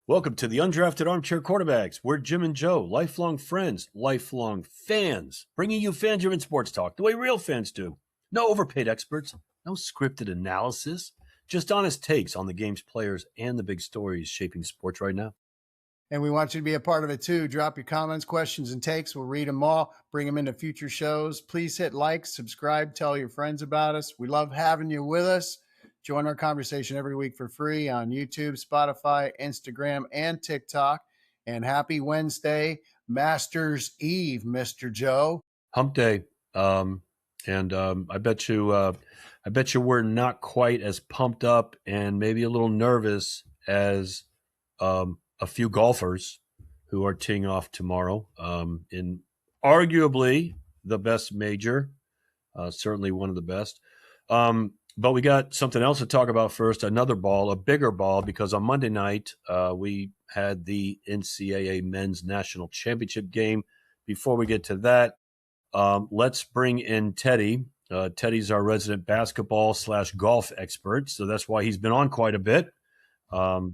Welcome to the Undrafted Armchair Quarterbacks. We're Jim and Joe, lifelong friends, lifelong fans, bringing you fan-driven sports talk the way real fans do. No overpaid experts, no scripted analysis, just honest takes on the game's players and the big stories shaping sports right now. And we want you to be a part of it too. Drop your comments, questions, and takes. We'll read them all, bring them into future shows. Please hit like, subscribe, tell your friends about us. We love having you with us. Join our conversation every week for free on YouTube, Spotify, Instagram, and TikTok. And happy Wednesday, Masters Eve, Mr. Joe. Hump day. I bet you we're not quite as pumped up and maybe a little nervous as a few golfers who are teeing off tomorrow in arguably the best major, certainly one of the best. But we got something else to talk about first, another ball, a bigger ball, because on Monday night we had the NCAA Men's National Championship game. Before we get to that, let's bring in Teddy. Teddy's our resident basketball/golf expert, so that's why he's been on quite a bit,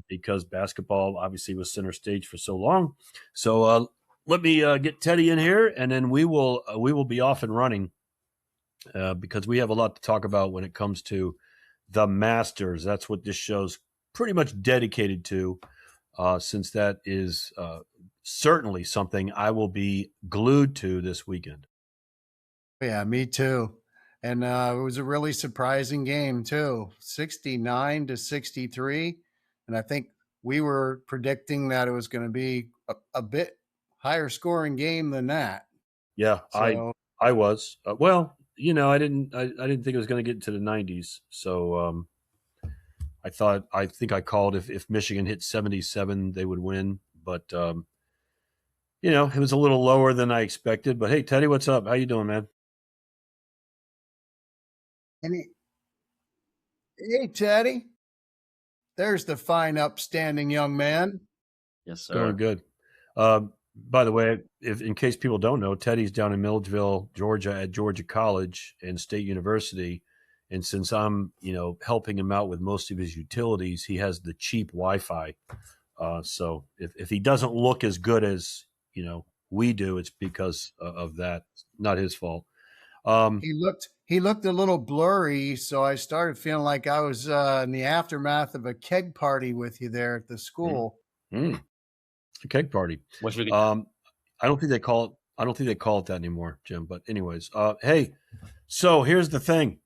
because basketball obviously was center stage for so long. So let me get Teddy in here, and then we will be off and running. Because we have a lot to talk about when it comes to the Masters. That's what this show's pretty much dedicated to, since that is certainly something I will be glued to this weekend. Yeah, me too. And it was a really surprising game too, 69-63. And I think we were predicting that it was going to be a bit higher scoring game than that. Yeah, so, I was. Well, you know, I didn't think it was going to get into the 90s. So I think I called if Michigan hit 77, they would win. But, you know, it was a little lower than I expected. But, hey, Teddy, what's up? How you doing, man? Hey, Teddy. There's the fine, upstanding young man. Yes, sir. Going good. By the way, in case people don't know, Teddy's down in Milledgeville, Georgia, at Georgia College and State University. And since I'm, helping him out with most of his utilities, he has the cheap Wi-Fi. So if he doesn't look as good as, we do, it's because of that. Not his fault. He looked a little blurry, so I started feeling like I was in the aftermath of a keg party with you there at the school. A keg party. I don't think they call it that anymore, Jim. But anyways, hey, so here's the thing.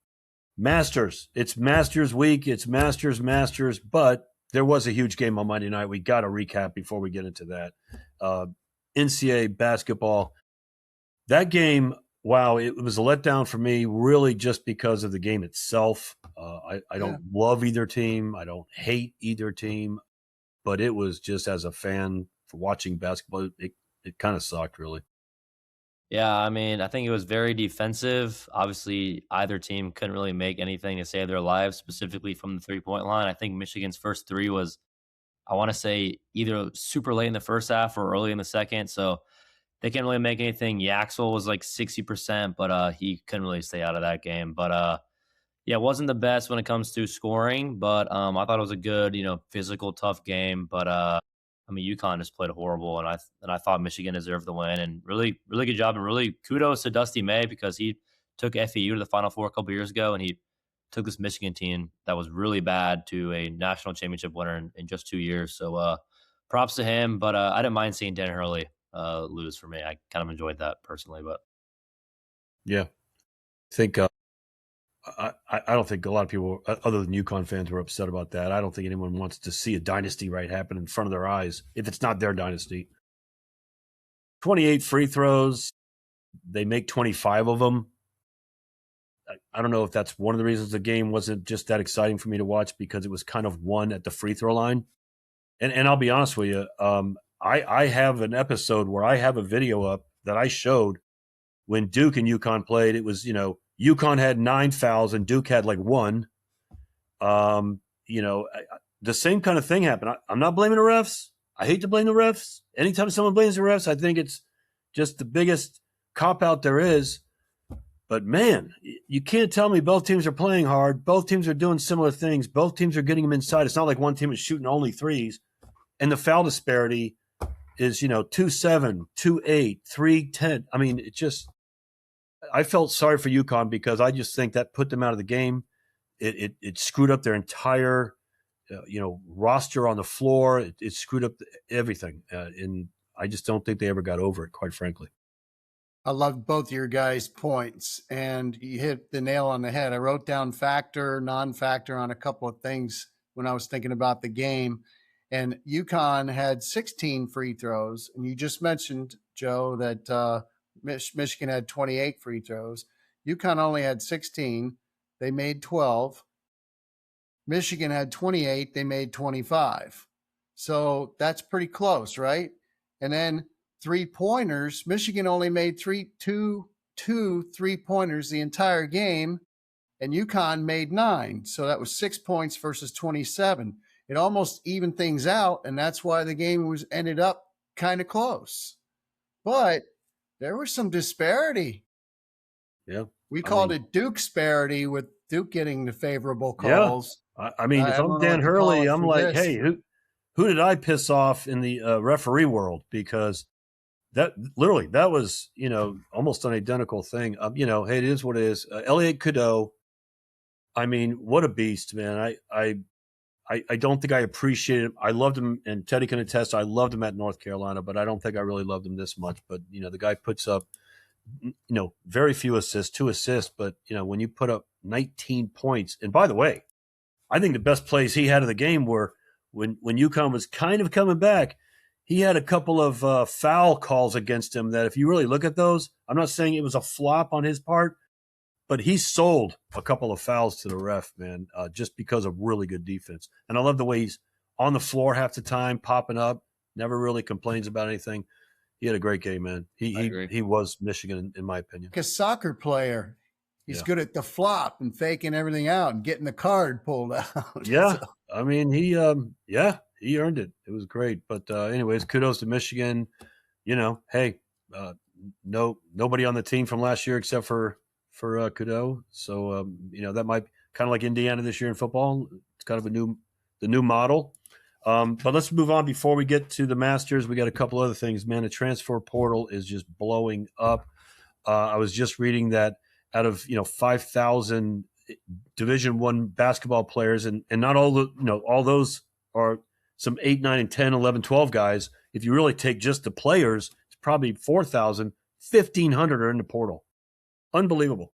Masters. It's Masters week. It's Masters. But there was a huge game on Monday night. We got to recap before we get into that. NCAA basketball. That game, wow, it was a letdown for me, really just because of the game itself. I don't love either team. I don't hate either team. But it was just, as a fan for watching basketball, it kind of sucked, really. Yeah, I mean, I think it was very defensive. Obviously, either team couldn't really make anything to save their lives, specifically from the three-point line. I think Michigan's first three was, I want to say, either super late in the first half or early in the second. So they can't really make anything. Yaxel was like 60%, but he couldn't really stay out of that game. But yeah, it wasn't the best when it comes to scoring, but I thought it was a good, physical, tough game. But I mean, UConn just played horrible, and I thought Michigan deserved the win. And really, really good job, and really kudos to Dusty May, because he took FAU to the Final Four a couple years ago, and he took this Michigan team that was really bad to a national championship winner in just 2 years. So props to him. But I didn't mind seeing Dan Hurley lose for me. I kind of enjoyed that personally. But yeah, I think I don't think a lot of people, other than UConn fans, were upset about that. I don't think anyone wants to see a dynasty happen in front of their eyes if it's not their dynasty. 28 free throws. They make 25 of them. I don't know if that's one of the reasons the game wasn't just that exciting for me to watch, because it was kind of won at the free throw line. And I'll be honest with you, I have an episode where I have a video up that I showed when Duke and UConn played. It was, UConn had 9 fouls and Duke had like 1. The same kind of thing happened. I'm not blaming the refs. I hate to blame the refs. Anytime someone blames the refs, I think it's just the biggest cop-out there is. But, man, you can't tell me both teams are playing hard. Both teams are doing similar things. Both teams are getting them inside. It's not like one team is shooting only threes. and the foul disparity is 2-7, 2-8, 3-10. I mean, I felt sorry for UConn because I just think that put them out of the game. It screwed up their entire roster on the floor. It screwed up everything, and I just don't think they ever got over it, quite frankly. I love both your guys' points, and you hit the nail on the head. I wrote down factor, non-factor on a couple of things when I was thinking about the game. And UConn had 16 free throws, and you just mentioned, Joe, that Michigan had 28 free throws. UConn only had 16. They made 12. Michigan had 28. They made 25. So that's pretty close, right? And then three-pointers, Michigan only made two three-pointers the entire game, and UConn made 9. So that was 6 points versus 27. It almost evened things out, and that's why the game ended up kind of close. But there was some disparity. Yeah. We called it Duke-sparity, with Duke getting the favorable calls. Yeah. I mean, if I'm don't know Dan what to call Hurley, it I'm for like, this. hey, who did I piss off in the referee world? Because that was, almost an identical thing. Hey, it is what it is. Elliot Cadeau, I mean, what a beast, man. I don't think I appreciated him. I loved him, and Teddy can attest, I loved him at North Carolina, but I don't think I really loved him this much. But, the guy puts up, very few assists, 2 assists. But, when you put up 19 points, and by the way, I think the best plays he had of the game were when UConn was kind of coming back. He had a couple of foul calls against him that if you really look at those, I'm not saying it was a flop on his part, but he sold a couple of fouls to the ref, man, just because of really good defense. And I love the way he's on the floor half the time, popping up, never really complains about anything. He had a great game, man. He was Michigan, in my opinion. Like a soccer player. He's good at the flop and faking everything out and getting the card pulled out. Yeah. So. I mean, he earned it. It was great. But anyways, kudos to Michigan. Hey, nobody on the team from last year except for Cadeau. So, that might be kind of like Indiana this year in football. It's kind of the new model. But let's move on before we get to the Masters. We got a couple other things, man. The transfer portal is just blowing up. I was just reading that out of 5,000 Division I basketball players, and not all those are some 8, 9, and 10, 11, 12 guys. If you really take just the players, it's probably 4,000. 1,500 are in the portal. Unbelievable.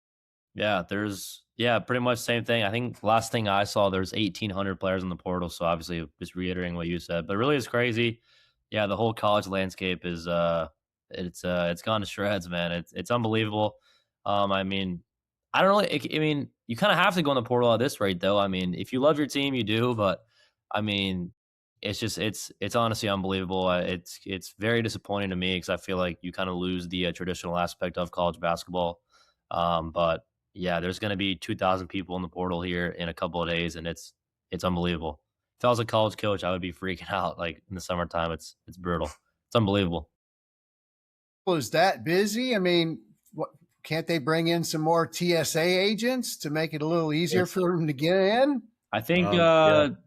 Yeah, pretty much same thing. I think last thing I saw, there's 1,800 players in the portal. So obviously, just reiterating what you said, but really, it's crazy. Yeah, the whole college landscape is it's gone to shreds, man. It's unbelievable. I mean, I don't really. I mean, you kind of have to go in the portal at this rate, though. I mean, if you love your team, you do. But I mean, it's honestly unbelievable. It's very disappointing to me because I feel like you kind of lose the traditional aspect of college basketball. But yeah, there's going to be 2,000 people in the portal here in a couple of days, and it's unbelievable. If I was a college coach, I would be freaking out. Like in the summertime, it's brutal. It's unbelievable. Well, is that busy? I mean, can't they bring in some more TSA agents to make it a little easier for them to get in? I think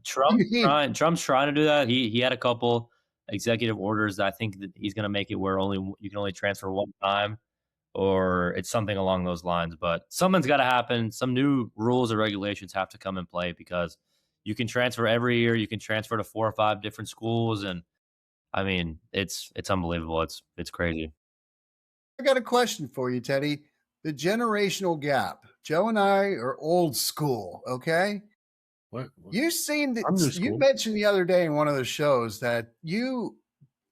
Trump's trying to do that. He had a couple executive orders that I think that he's going to make it where you can only transfer one time, or it's something along those lines. But something's got to happen. Some new rules or regulations have to come in play because you can transfer every year. You can transfer to 4 or 5 different schools, and I mean, it's unbelievable. It's crazy. I got a question for you, Teddy. The generational gap. Joe and I are old school, okay? What? You mentioned the other day in one of the shows that you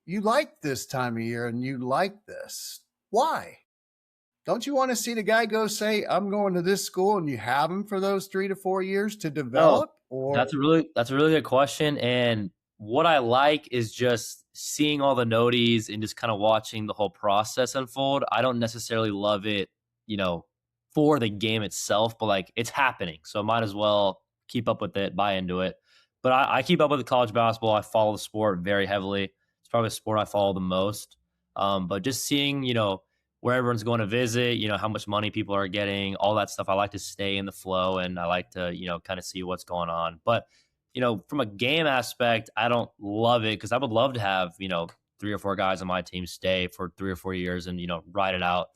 like this time of year and you like this. Why? Don't you want to see the guy go say, I'm going to this school, and you have him for those 3 to 4 years to develop? Or that's a really good question. And what I like is just seeing all the noties and just kind of watching the whole process unfold. I don't necessarily love it, for the game itself, but like it's happening. So I might as well keep up with it, buy into it. But I keep up with the college basketball. I follow the sport very heavily. It's probably the sport I follow the most. But just seeing, where everyone's going to visit, how much money people are getting, all that stuff. I like to stay in the flow, and I like to, kind of see what's going on. But from a game aspect, I don't love it because I would love to have, 3 or 4 guys on my team stay for 3 or 4 years and, ride it out.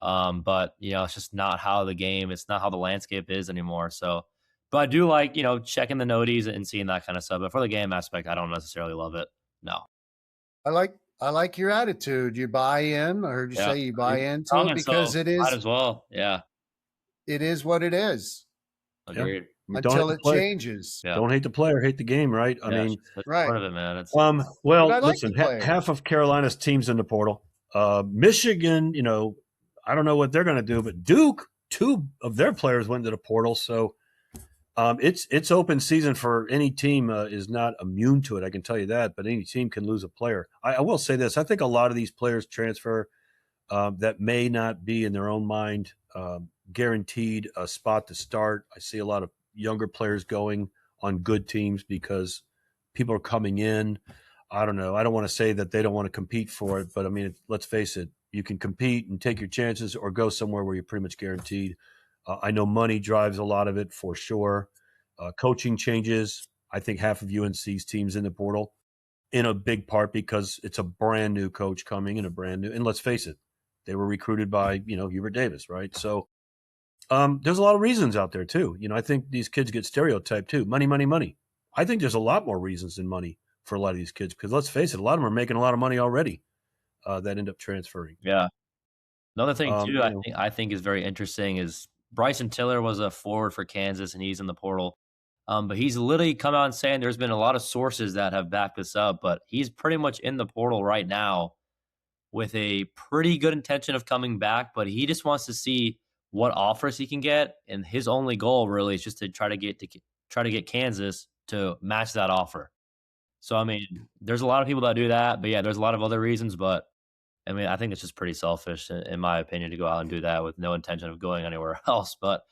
But, it's just not how it's not how the landscape is anymore. So, but I do like, checking the noties and seeing that kind of stuff. But for the game aspect, I don't necessarily love it. No. I like your attitude. You buy in. I heard you Yeah. say you buy into it Comment, because so it might is as well. Yeah. it is what it is Yeah. Agreed. I mean, don't hate until the it player. changes. Yeah. Don't hate the player, hate the game, right? I Yeah. mean, It's Right. part of it, man. It's But I well, like the listen, half players. of Carolina's teams in the portal. Michigan, I don't know what they're going to do, but Duke, 2 of their players went to the portal. So it's open season for any team. Is not immune to it, I can tell you that. But any team can lose a player. I will say this: I think a lot of these players transfer that may not be in their own mind guaranteed a spot to start. I see a lot of younger players going on good teams because people are coming in. I don't know. I don't want to say that they don't want to compete for it, but I mean, let's face it. You can compete and take your chances or go somewhere where you're pretty much guaranteed. I know money drives a lot of it for sure. Coaching changes. I think half of UNC's teams in the portal in a big part because it's a brand new coach coming and and let's face it, they were recruited by, Hubert Davis, right? So there's a lot of reasons out there too. I think these kids get stereotyped too. Money, money, money. I think there's a lot more reasons than money for a lot of these kids because let's face it, a lot of them are making a lot of money already that end up transferring. yeah. Another thing Um, too, you I know, think I think is very interesting is Bryson Tiller was a forward for Kansas and he's in the portal. But he's literally come out and saying there's been a lot of sources that have backed this up, but he's pretty much in the portal right now with a pretty good intention of coming back, but he just wants to see what offers he can get, and his only goal really is just to try to get Kansas to match that offer. So I mean, there's a lot of people that do that, but yeah, there's a lot of other reasons, but I mean, I think it's just pretty selfish, in my opinion, to go out and do that with no intention of going anywhere else. But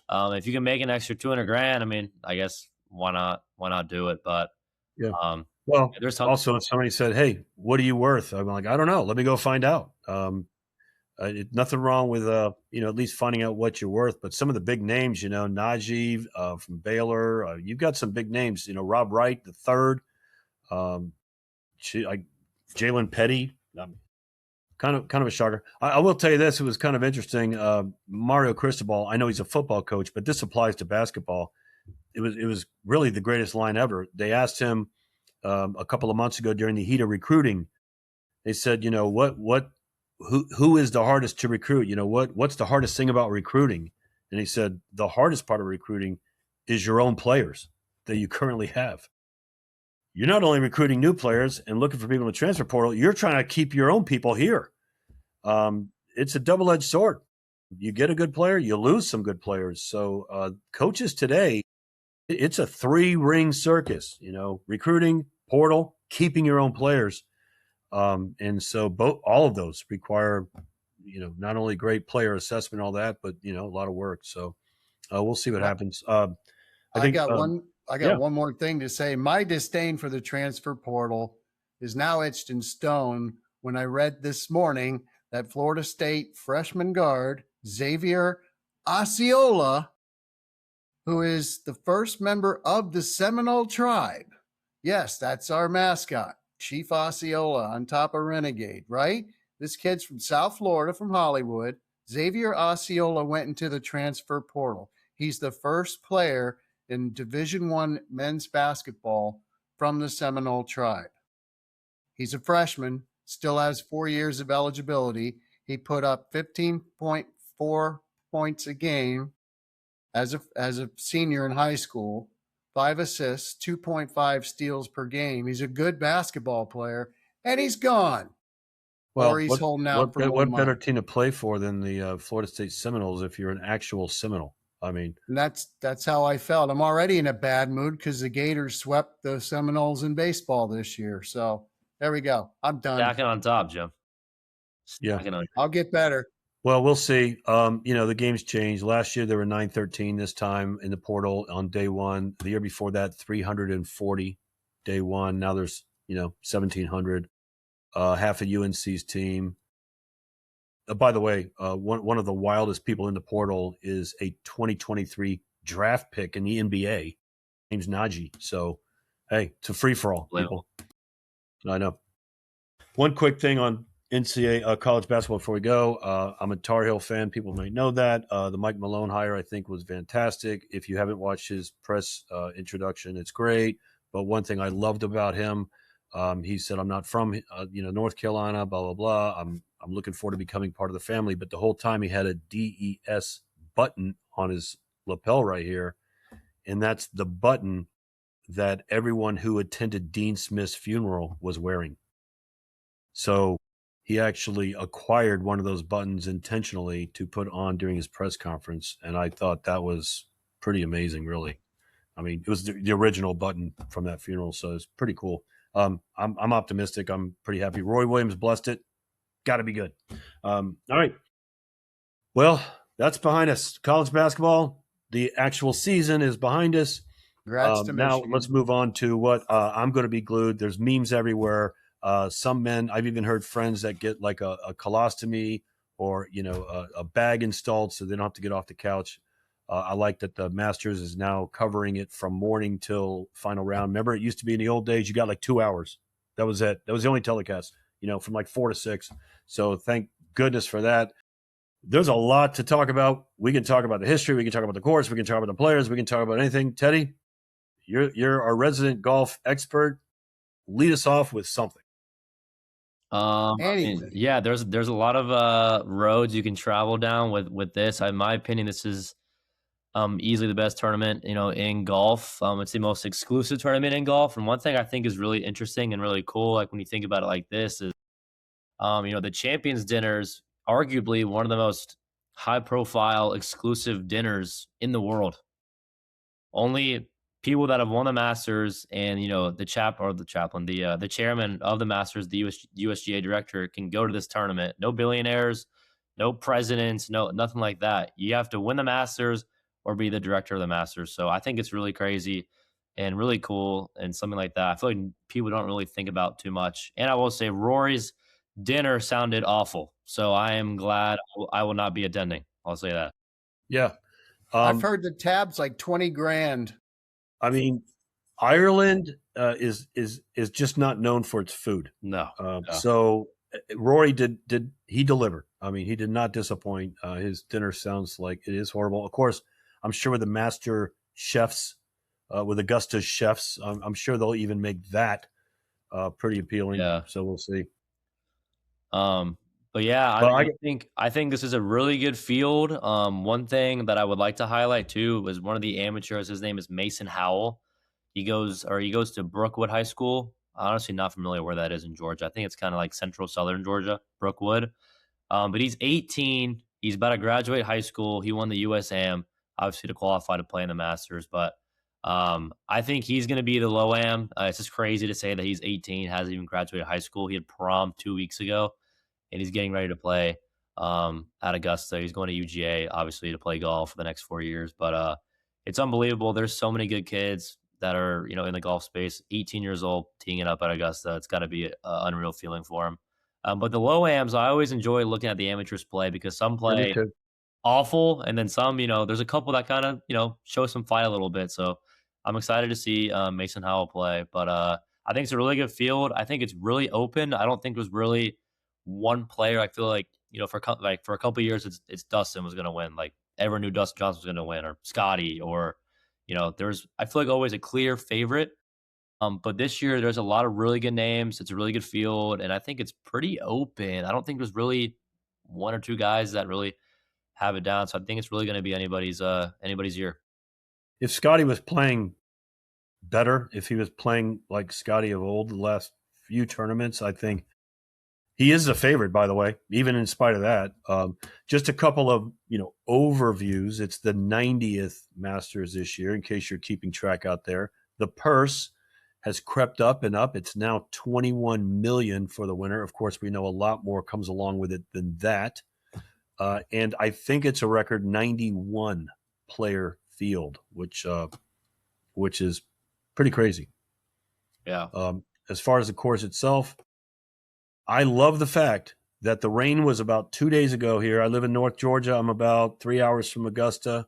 if you can make an extra 200 grand, I mean, I guess why not? Why not do it? But yeah. um, Well, there's some. also, if somebody said, "Hey, what are you worth?" I'm like, "I don't know. Let me go find out." Nothing wrong with at least finding out what you're worth. But some of the big names, Najee from Baylor, you've got some big names. Rob Wright the third, um, Jalen Petty, kind of a shocker. I will tell you this: it was kind of interesting. Mario Cristobal, I know he's a football coach, but this applies to basketball. It was really the greatest line ever. They asked him a couple of months ago during the heat of recruiting. They said, who is the hardest to recruit? What's the hardest thing about recruiting? And he said, the hardest part of recruiting is your own players that you currently have. You're not only recruiting new players and looking for people in the transfer portal, you're trying to keep your own people here. It's a double-edged sword. You get a good player, you lose some good players. So coaches today, it's a 3-ring circus, recruiting, portal, keeping your own players. And so all of those require, not only great player assessment, all that, but, a lot of work. So we'll see what happens. I think, I got one more thing to say. My disdain for the transfer portal is now etched in stone when I read this morning that Florida State freshman guard Xavier Osceola, who is the first member of the Seminole tribe. Yes, that's our mascot, Chief Osceola on top of Renegade, right? This kid's from South Florida, from Hollywood. Xavier Osceola went into the transfer portal. He's the first player in Division I men's basketball from the Seminole tribe. He's a freshman, still has 4 years of eligibility. He put up 15.4 points a game as a senior in high school, 5 assists, 2.5 steals per game. He's a good basketball player, and he's gone. Or he's holding out for more what better money. team to play for than the Florida State Seminoles if you're an actual Seminole? I mean, And that's how I felt. I'm already in a bad mood because the Gators swept the Seminoles in baseball this year. So there we go. I'm done. Stacking on top, Jim. yeah. Stacking on. I'll get better. Well, we'll see. The game's changed. Last year, there were 913 this time in the portal on day one. The year before that, 340 day one. Now there's, 1,700. Half of UNC's team. By the way, one of the wildest people in the portal is a 2023 draft pick in the NBA name's Najee. So, hey, it's a free-for-all, people. I know. One quick thing on NCAA college basketball before we go. I'm a Tar Heel fan. People might know that. The Mike Malone hire, I think, was fantastic. If you haven't watched his press introduction, it's great. But one thing I loved about him, he said, "I'm not from North Carolina, blah, blah, blah. I'm looking forward to becoming part of the family." But the whole time he had a DES button on his lapel right here. And that's the button that everyone who attended Dean Smith's funeral was wearing. So he actually acquired one of those buttons intentionally to put on during his press conference. And I thought that was pretty amazing, really. I mean, it was the original button from that funeral. So it's pretty cool. I'm optimistic. I'm pretty happy. Roy Williams blessed it. Got to be good. All right. Well, that's behind us. College basketball, the actual season is behind us. Congrats to Now Michigan. let's move on to what I'm going to be glued. There's memes everywhere. Some men, I've even heard friends that get like a colostomy or, a bag installed so they don't have to get off the couch. I like that the Masters is now covering it from morning till final round. Remember, it used to be in the old days, you got like 2 hours. That was it. That was the only telecast, from like 4 to 6. So thank goodness for that. There's a lot to talk about. We can talk about the history. We can talk about the course. We can talk about the players. We can talk about anything. Teddy, you're our resident golf expert. Lead us off with something. Yeah, there's a lot of roads you can travel down with this. In my opinion, this is easily the best tournament, in golf. It's the most exclusive tournament in golf. And one thing I think is really interesting and really cool, like when you think about it like this, is the Champions Dinner's arguably one of the most high-profile, exclusive dinners in the world. Only people that have won the Masters and the chairman of the Masters, the USGA director, can go to this tournament. No billionaires, no presidents, nothing like that. You have to win the Masters or be the director of the Masters. So I think it's really crazy and really cool and something like that. I feel like people don't really think about too much. And I will say Rory's dinner sounded awful. So I am glad I will not be attending. I'll say that. Yeah. I've heard the tab's like 20 grand. I mean, Ireland is just not known for its food. No. So Rory did he deliver? I mean, he did not disappoint. His dinner sounds like it is horrible. Of course, I'm sure with the master chefs, with Augusta's chefs, I'm sure they'll even make that pretty appealing. Yeah. So we'll see. But yeah, I think this is a really good field. One thing that I would like to highlight too is one of the amateurs. His name is Mason Howell. He goes to Brookwood High School. Honestly, not familiar where that is in Georgia. I think it's kind of like central southern Georgia, Brookwood. But he's 18. He's about to graduate high school. He won the USAM, obviously to qualify to play in the Masters. But I think he's going to be the low am. It's just crazy to say that he's 18, hasn't even graduated high school. He had prom 2 weeks ago. And he's getting ready to play at Augusta. He's going to UGA, obviously, to play golf for the next 4 years. But it's unbelievable. There's so many good kids that are, in the golf space, 18 years old, teeing it up at Augusta. It's got to be an unreal feeling for him. But the low ams, I always enjoy looking at the amateurs play because some play awful, and then some, there's a couple that kind of, show some fight a little bit. So I'm excited to see Mason Howell play. But I think it's a really good field. I think it's really open. I don't think there's really one player. I feel like for a couple of years it's Dustin was going to win. Like everyone knew Dustin Johnson was going to win, or Scotty, or there's I feel like always a clear favorite. But this year there's a lot of really good names. It's a really good field, and I think it's pretty open. I don't think there's really one or two guys that really have it down. So I think it's really going to be anybody's year. If Scotty was playing better, if he was playing like Scotty of old the last few tournaments, I think he is a favorite, by the way, even in spite of that. Just a couple of, overviews. It's the 90th Masters this year, in case you're keeping track out there. The purse has crept up and up. It's now $21 million for the winner. Of course, we know a lot more comes along with it than that. And I think it's a record 91 player field, which is pretty crazy. Yeah. As far as the course itself, I love the fact that the rain was about 2 days ago here. I live in North Georgia. I'm about 3 hours from Augusta.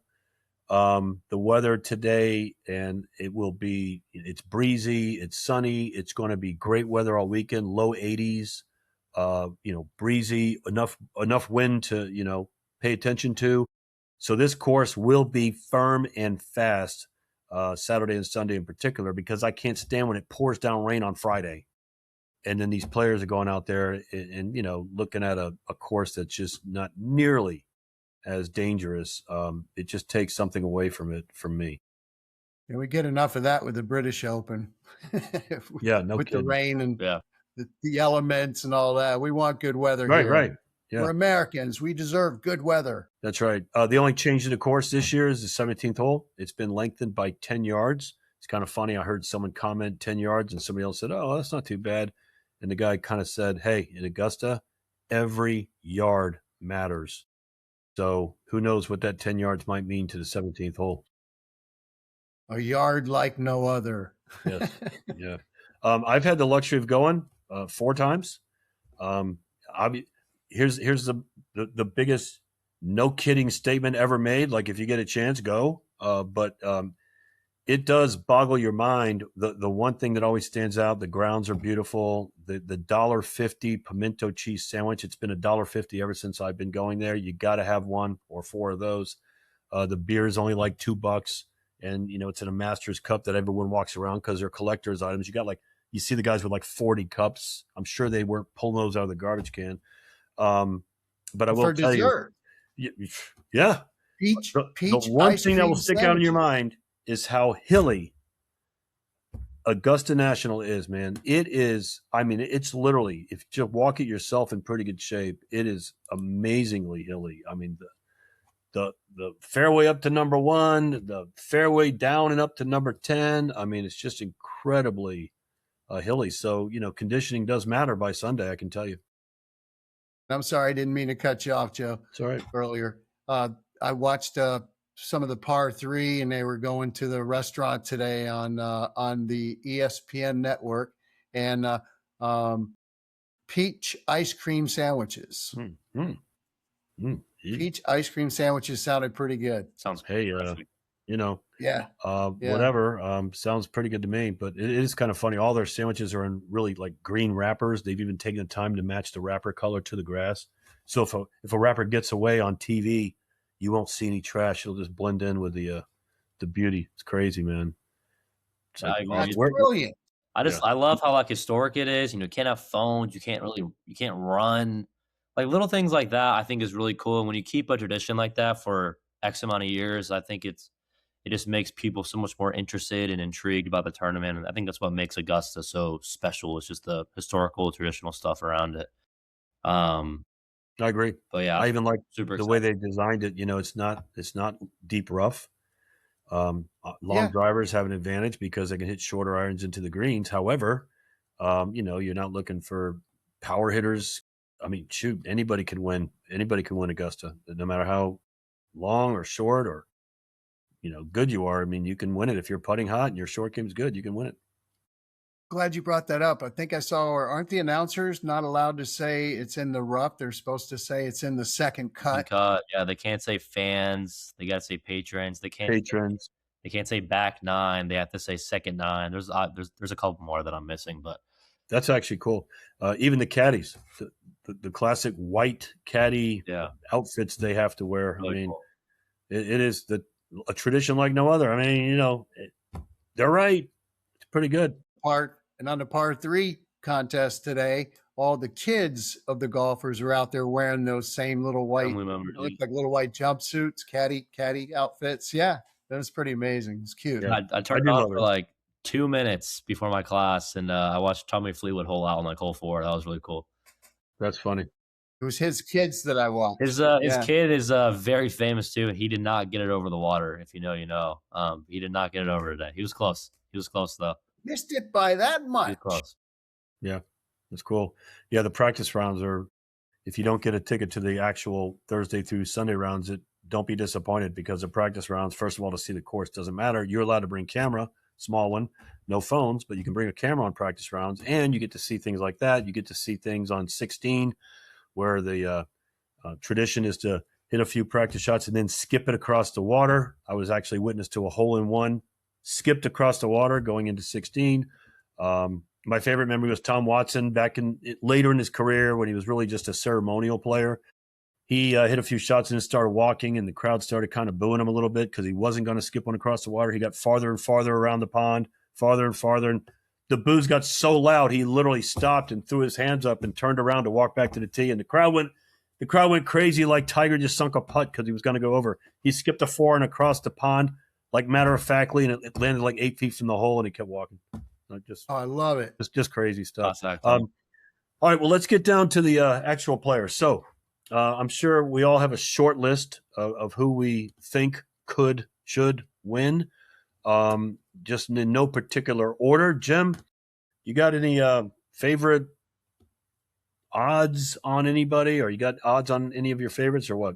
The weather today, and it's breezy, it's sunny, it's going to be great weather all weekend, low 80s, breezy, enough wind to, pay attention to. So this course will be firm and fast Saturday and Sunday in particular, because I can't stand when it pours down rain on Friday. And then these players are going out there and looking at a course that's just not nearly as dangerous. It just takes something away from it from me. Yeah, we get enough of that with the British Open. Yeah, no with the kidding. rain and Yeah. the elements and all that. We want good weather Right, here. right. Yeah, We're Americans. We deserve good weather. that's right. The only change to the course this year is the 17th hole. It's been lengthened by 10 yards. It's kind of funny. I heard someone comment 10 yards and somebody else said, oh, that's not too bad. And the guy kind of said, hey, in Augusta, every yard matters. So who knows what that 10 yards might mean to the 17th hole. A yard like no other. Yes. Yeah. I've had the luxury of going 4 times. Here's the biggest no kidding statement ever made. Like, if you get a chance, go. But it does boggle your mind. The one thing that always stands out: the grounds are beautiful. The $1.50 pimento cheese sandwich. It's been $1.50 ever since I've been going there. You got to have 1 or 4 of those. The beer is only like $2, and it's in a master's cup that everyone walks around because they're collector's items. You see the guys with like 40 cups. I'm sure they weren't pulling those out of the garbage can. But I will For tell dessert. you, yeah. Peach The one ice thing that will cream stick out in your sandwich. mind is how hilly Augusta National is, man. It is. I mean, it's literally, if you just walk it yourself in pretty good shape, it is amazingly hilly. I mean, the fairway up to number 1, the fairway down and up to number 10. I mean, it's just incredibly hilly. So, conditioning does matter by Sunday, I can tell you. I'm sorry, I didn't mean to cut you off, Joe. It's all right. Earlier. I watched some of the par 3, and they were going to the restaurant today on the ESPN network, and peach ice cream sandwiches. Peach ice cream sandwiches sounded pretty good. Sounds Hey, Yeah. whatever. Sounds pretty good to me. But it is kind of funny. All their sandwiches are in really like green wrappers. They've even taken the time to match the wrapper color to the grass. So if a wrapper gets away on TV, you won't see any trash. It'll just blend in with the beauty. It's crazy, man. It's I agree. That's brilliant. I love how like historic it is. You can't have phones. You can't run. Like little things like that, I think is really cool. And when you keep a tradition like that for X amount of years, I think it just makes people so much more interested and intrigued about the tournament. And I think that's what makes Augusta so special. It's just the historical, traditional stuff around it. I agree. But yeah, I even like super the way they designed it. It's not deep rough. Long drivers have an advantage because they can hit shorter irons into the greens. However, you're not looking for power hitters. I mean, shoot, anybody can win. Anybody can win Augusta, no matter how long or short or good you are. I mean, you can win it if you're putting hot and your short game's good. You can win it. Glad you brought that up. I think I saw, or aren't the announcers not allowed to say it's in the rough? They're supposed to say it's in the second cut. Yeah, they can't say fans. They got to say patrons. They can't say back 9. They have to say second 9. There's a couple more that I'm missing, but that's actually cool. Even the caddies, the classic white caddy outfits they have to wear. Really I mean, cool. it is a tradition like no other. I mean, they're right. It's pretty good. And on the par 3 contest today, all the kids of the golfers are out there wearing those same little white, look like little white jumpsuits, caddy outfits. Yeah, that was pretty amazing. It's cute. Yeah, I turned it on for like 2 minutes before my class, and I watched Tommy Fleetwood hole out on like hole 4. That was really cool. That's funny. It was his kids that I watched. His kid is very famous too, and he did not get it over the water. If you know, you know. He did not get it over today. He was close. He was close though. Missed it by that much. He was close. Yeah, that's cool. Yeah, the practice rounds are. If you don't get a ticket to the actual Thursday through Sunday rounds, don't be disappointed, because the practice rounds, first of all, to see the course doesn't matter. You're allowed to bring camera, small one, no phones, but you can bring a camera on practice rounds, and you get to see things like that. You get to see things on 16, where the tradition is to hit a few practice shots, and then skip it across the water. I was actually witness to a hole-in-one, skipped across the water going into 16. My favorite memory was Tom Watson back later in his career when he was really just a ceremonial player. He hit a few shots and then started walking, and the crowd started kind of booing him a little bit because he wasn't going to skip one across the water. He got farther and farther around the pond, farther and farther, and the boos got so loud he literally stopped and threw his hands up and turned around to walk back to the tee, and the crowd went crazy like Tiger just sunk a putt because he was going to go over. He skipped a four and across the pond, like matter-of-factly, and it landed like 8 feet from the hole, and he kept walking. I love it. Just crazy stuff. All right, well, let's get down to the actual players. So I'm sure we all have a short list of who we think should win, just in no particular order. Jim, you got any favorite odds on anybody, or you got odds on any of your favorites, or what?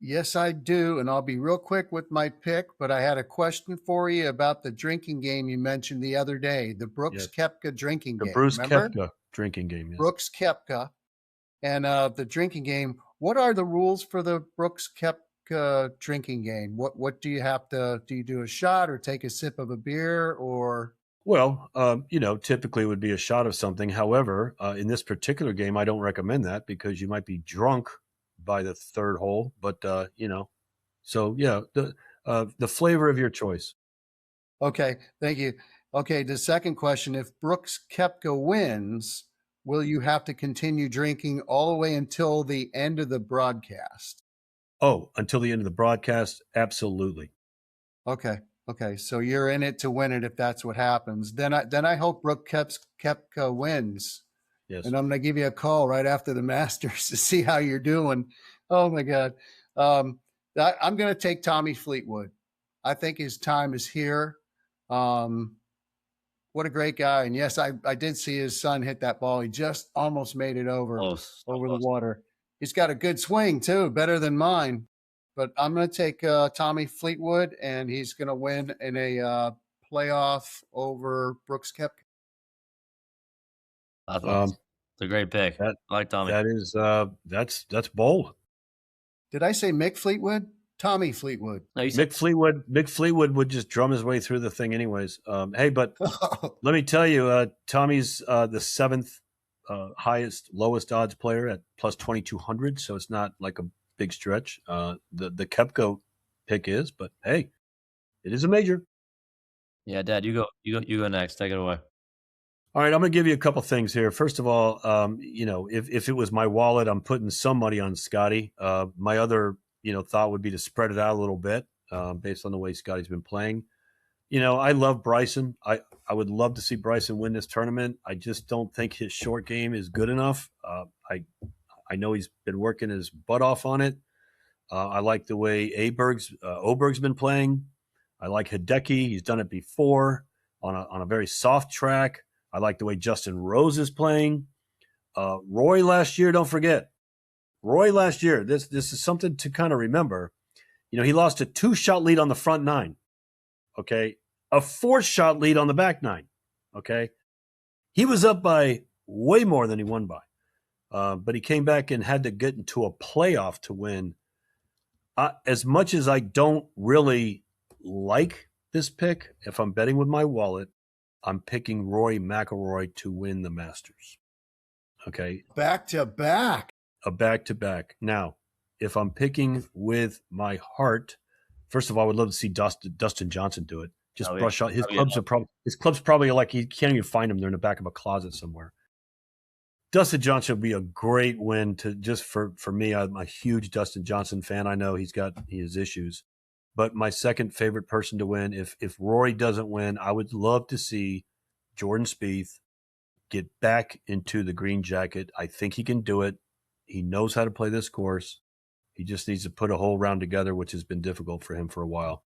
Yes, I do. And I'll be real quick with my pick, but I had a question for you about the drinking game you mentioned the other day, the Brooks Koepka drinking game. The Bruce remember? Koepka drinking game. Yes. Brooks Koepka. And the drinking game, what are the rules for the Brooks Koepka drinking game? What do you have to do? You do a shot or take a sip of a beer or? Well, typically it would be a shot of something. However, in this particular game, I don't recommend that because you might be drunk by the third hole. But so yeah, the flavor of your choice. Okay, thank you. Okay, the second question: if Brooks Koepka wins, will you have to continue drinking all the way until the end of the broadcast? Oh, until the end of the broadcast, absolutely. Okay. So you're in it to win it if that's what happens. Then I hope Brooks Koepka wins. Yes. And I'm going to give you a call right after the Masters to see how you're doing. Oh my God. I'm going to take Tommy Fleetwood. I think his time is here. What a great guy. And yes, I did see his son hit that ball. He just almost made it over the water. He's got a good swing too, better than mine. But I'm going to take Tommy Fleetwood, and he's going to win in a playoff over Brooks Koepka. It's a great pick. I like Tommy. That is that's bold. Did I say Mick Fleetwood? Tommy Fleetwood. No, Mick Fleetwood would just drum his way through the thing anyways. Hey, but let me tell you, Tommy's the seventh lowest odds player at plus 2,200, so it's not like a big stretch. The Koepka pick is, but hey, it is a major. Yeah, Dad, you go next. Take it away. All right, I'm going to give you a couple things here. First of all, if it was my wallet, I'm putting some money on Scotty. My other thought would be to spread it out a little bit based on the way Scotty's been playing. I love Bryson. I would love to see Bryson win this tournament. I just don't think his short game is good enough. I know he's been working his butt off on it. I like the way Oberg's been playing. I like Hideki. He's done it before on a very soft track. I like the way Justin Rose is playing. Rory last year, don't forget. Rory last year, this is something to kind of remember. He lost a 2-shot lead on the front nine. Okay. A 4-shot lead on the back nine. Okay. He was up by way more than he won by. But he came back and had to get into a playoff to win. As much as I don't really like this pick, if I'm betting with my wallet, I'm picking Rory McIlroy to win the Masters. Okay. Back to back. A back to back. Now, if I'm picking with my heart, first of all, I would love to see Dustin Johnson do it. Just brush out his clubs probably like he can't even find them. They're in the back of a closet somewhere. Dustin Johnson would be a great win for me. I'm a huge Dustin Johnson fan. I know he's got his issues, but my second favorite person to win, if Rory doesn't win, I would love to see Jordan Spieth get back into the green jacket. I think he can do it. He knows how to play this course. He just needs to put a whole round together, which has been difficult for him for a while.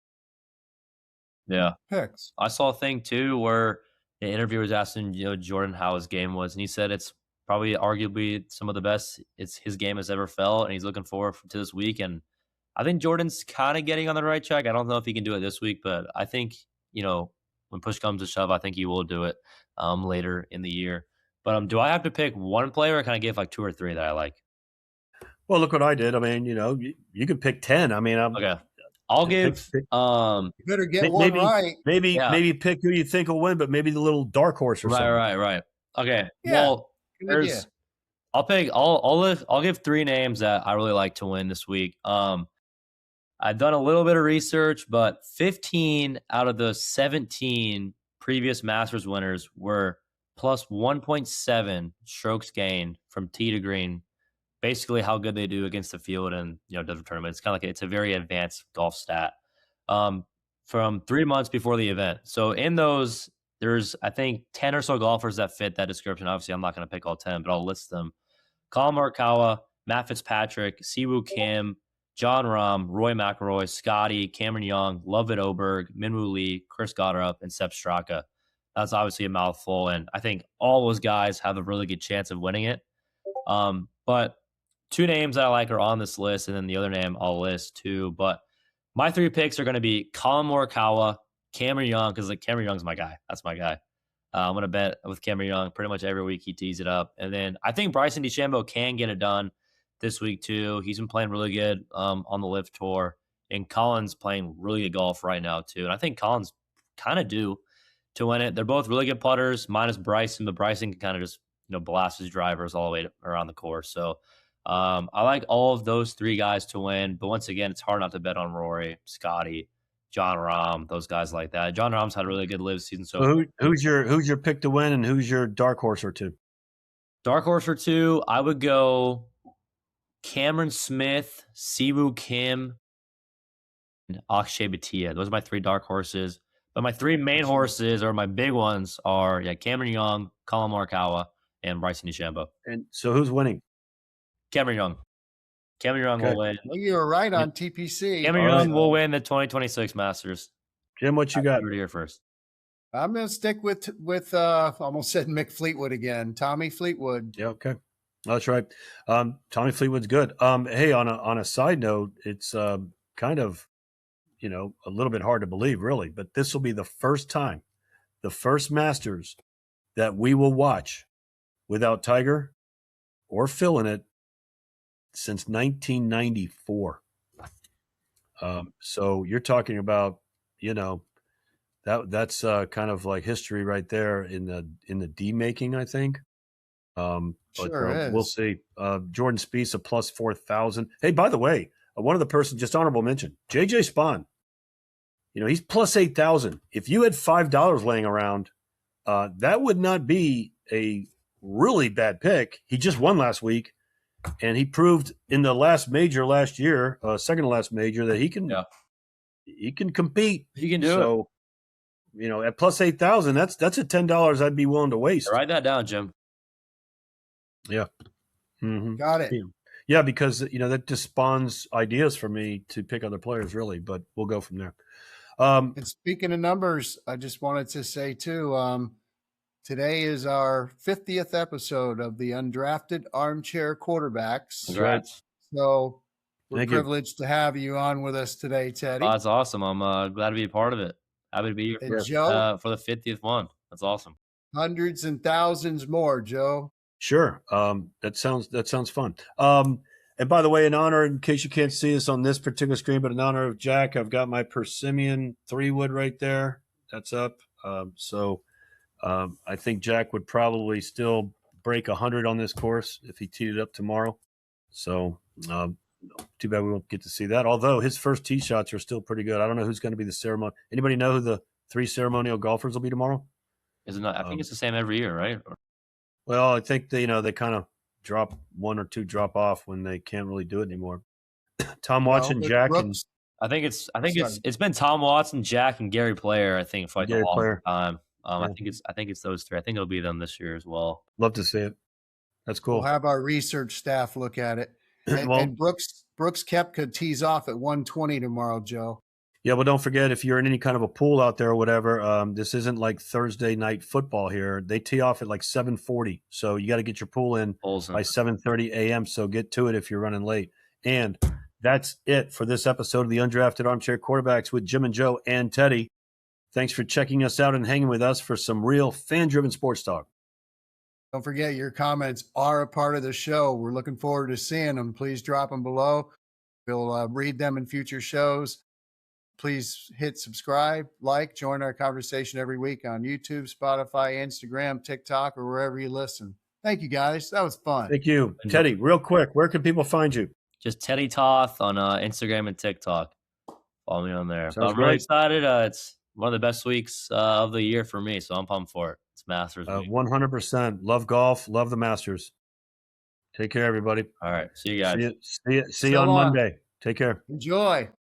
Yeah. Picks. I saw a thing too where the interviewer was asking, Jordan how his game was, and he said it's probably arguably some of the best his game has ever felt, and he's looking forward to this week. And I think Jordan's kind of getting on the right track. I don't know if he can do it this week, but I think, when push comes to shove, I think he will do it later in the year. But do I have to pick one player, or can I give like two or three that I like? Well, look what I did. I mean, you could pick 10. I mean, Okay. I'll give pick, You better get one right. maybe pick who you think will win, but maybe the little dark horse or something. Right. Okay. Yeah, Well, good idea. I'll give 3 names that I really like to win this week. I've done a little bit of research, but 15 out of the 17 previous Masters winners were plus 1.7 strokes gained from tee to green. Basically, how good they do against the field and different tournaments. It's kind of like it's a very advanced golf stat from 3 months before the event. So in those, there's I think 10 or so golfers that fit that description. Obviously, I'm not going to pick all 10, but I'll list them. Colin Morikawa, Matt Fitzpatrick, Siwoo Kim, John Rahm, Roy McIlroy, Scotty, Cameron Young, Lovett Oberg, Minwoo Lee, Chris Goddard, and Sepp Straka. That's obviously a mouthful, and I think all those guys have a really good chance of winning it. But 2 names that I like are on this list, and then the other name I'll list too. But my 3 picks are going to be Colin Morikawa, Cameron Young, because Cameron Young's my guy. That's my guy. I'm going to bet with Cameron Young pretty much every week he tees it up. And then I think Bryson DeChambeau can get it done this week too. He's been playing really good on the Live Tour. And Colin's playing really good golf right now too. And I think Colin's kind of due to win it. They're both really good putters, minus Bryson, but Bryson can kind of just blast his drivers all the way around the course. So I like all of those 3 guys to win. But once again, it's hard not to bet on Rory, Scotty, John Rahm, those guys like that. John Rahm's had a really good live season. So who's your pick to win, and who's your dark horse or 2? Dark horse or 2, I would go Cameron Smith, Siwoo Kim, and Akshay Bhatia. Those are my 3 dark horses. But my 3 main horses, or my big ones, are Cameron Young, Colin Morikawa, and Bryson DeChambeau. And so who's winning? Cameron Young. Cameron Young will win. Well, you were right on TPC. Cameron Young will win the 2026 Masters. Jim, what you got? You here first. I'm going to stick with almost said Mick Fleetwood again. Tommy Fleetwood. Yeah, okay. That's right. Tommy Fleetwood's good. Hey, on a side note, it's kind of, a little bit hard to believe, really, but this will be the first time, the first Masters that we will watch without Tiger or Phil in it since 1994. So you're talking about, that's kind of like history right there in the D making, I think. Sure is. We'll see. Jordan Spieth a plus 4,000. Hey, by the way, one of the person, just honorable mention, JJ Spawn. He's plus 8,000. If you had $5 laying around, that would not be a really bad pick. He just won last week, and he proved in the last major last year, second to last major, that he can compete. He can do it. At plus 8,000, that's a $10 I'd be willing to waste. Write that down, Jim. Yeah. Mm-hmm. Got it. Yeah, because that just spawns ideas for me to pick other players, really. But we'll go from there. And speaking of numbers, I just wanted to say too, today is our 50th episode of the Undrafted Armchair Quarterbacks. Congrats. So we're privileged to have you on with us today, Teddy. Oh, that's awesome. I'm glad to be a part of it. Happy to be here for the 50th one. That's awesome. Hundreds and thousands more, Joe. Sure. That sounds fun. And by the way, in honor, in case you can't see us on this particular screen, but in honor of Jack, I've got my Persimmon 3-wood right there. That's up. I think Jack would probably still break 100 on this course if he teed it up tomorrow. So too bad we won't get to see that. Although his first tee shots are still pretty good. I don't know who's going to be the ceremony. Anybody know who the 3 ceremonial golfers will be tomorrow? Is it not? I think it's the same every year, right? Well, I think they kind of drop 1 or 2 drop off when they can't really do it anymore. Tom Watson, Jack, Brooks. and it's been Tom Watson, Jack, and Gary Player. I think for like a long time. I think it's those 3. I think it'll be them this year as well. Love to see it. That's cool. We'll have our research staff look at it. And Brooks Koepka tees off at 120 tomorrow, Joe. Yeah, well, don't forget, if you're in any kind of a pool out there or whatever, this isn't like Thursday night football here. They tee off at like 7:40, so you got to get your pool in by 7:30 a.m., so get to it if you're running late. And that's it for this episode of the Undrafted Armchair Quarterbacks with Jim and Joe and Teddy. Thanks for checking us out and hanging with us for some real fan-driven sports talk. Don't forget, your comments are a part of the show. We're looking forward to seeing them. Please drop them below. We'll read them in future shows. Please hit subscribe, join our conversation every week on YouTube, Spotify, Instagram, TikTok, or wherever you listen. Thank you, guys. That was fun. Thank you. Teddy, real quick, where can people find you? Just Teddy Toth on Instagram and TikTok. Follow me on there. Sounds But I'm really great. excited. It's one of the best weeks of the year for me, so I'm pumped for it. It's Masters week. 100%. Love golf. Love the Masters. Take care, everybody. All right. See you guys. See you on Monday. Take care. Enjoy.